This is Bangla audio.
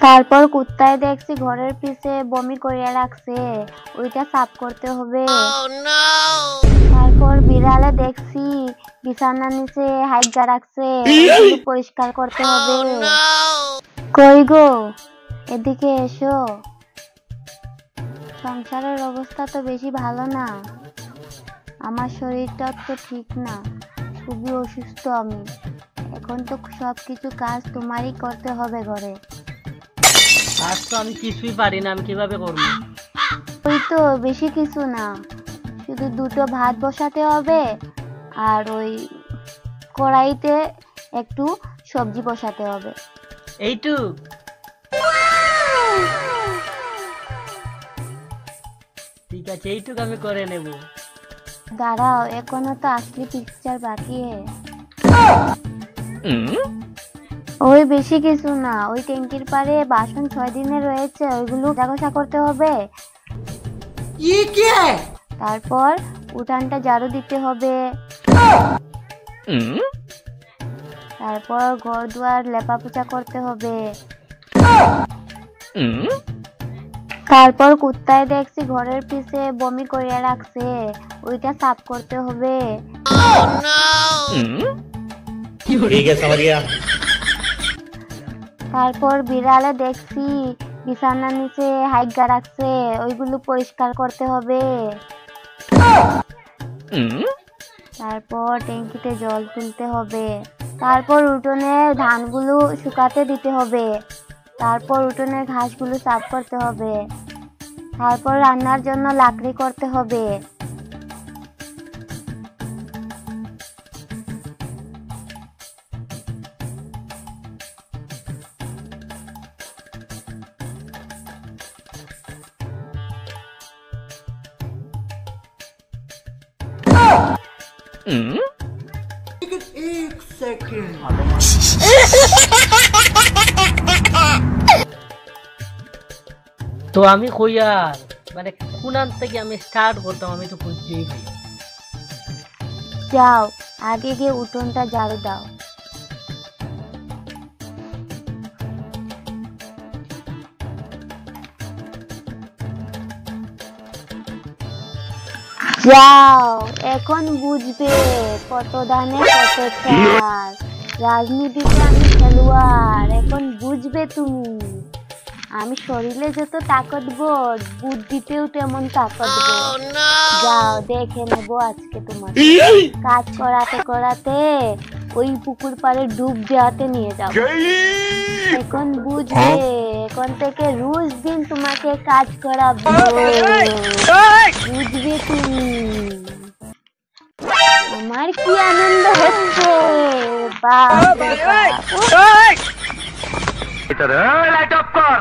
তারপর কুত্তায় দেখছি ঘরের পিছে বমি করিয়া রাখছে, ওইটা সাফ করতে হবে। তারপর বিড়ালে দেখছি বিছানার নিচে হাইগা রাখছে, ওগুলো পরিষ্কার করতে হবে। কই গো, এদিকে এসো। সংসারের অবস্থা তো বেশি ভালো না, আমার শরীরটা তো ঠিক না, খুবই অসুস্থ আমি। এখন তো সবকিছু কাজ তোমারই করতে হবে ঘরে। আজ তো আমি কিছুই পারি না, আমি কিভাবে করবো? ওই তো বেশি কিছু না, শুধু দুটো ভাত বসাতে হবে আর ওই কড়াইতে একটু সবজি বসাতে হবে। এইটুক? ঠিক আছে, এইটুক আমি করে নেব। দাঁড়াও, এখনো তো আসলি পিকচার বাকি। ওই বেশি কিছু না, ওই ট্যাঙ্কির পারে বাসন 6 দিনে রয়েছে, ওইগুলো ঘষা করতে হবে। তারপর উঠানটা ঝাড়ু দিতে হবে। তারপর ঘর দুয়ার লেপা পোছা করতে হবে। তারপর কুত্তায় দেখছি ঘরের পিছে বমি করিয়া রাখছে, ওইটা সাফ করতে হবে। তারপর বিড়ালে দেখছি বিছানার নিচে হাইগা রাখছে, ওইগুলো পরিষ্কার করতে হবে। তারপর ট্যাঙ্কিতে জল তুলতে হবে। তারপর উঠোনে ধানগুলো শুকাতে দিতে হবে। তারপর উঠোনের ঘাসগুলো সাফ করতে হবে। তারপর রান্নার জন্য লাকড়ি করতে হবে। एक सेकंड। তো আমি কই আর মানে কোনান থেকে আমি স্টার্ট করতাম, আমি তো খুঁজতেই পাই। যাও, আগে গিয়ে উঠোনটা ঝাড়ু দাও। যাও, এখন বুঝবে কত দানে কত চাল। রাজনীতিতে আমি খেলোয়াড়, এখন বুঝবে তুমি। আমি শরীরে যত তাকতবর, বুদ্ধিতেও তেমন তাকতবর। যাও, দেখে নেবো আজকে তোমার। কাজ করাতে করাতে ওই পুকুর পাড়ে ডুব দেওয়াতে নিয়ে যাও। এখন বুঝবে, এখন থেকে রোজ দিন তোমাকে কাজ করাবো, বুঝবে তুমি। আমার কি আনন্দ হচ্ছে, বাপ রে বাপ। লাইট অফ কর।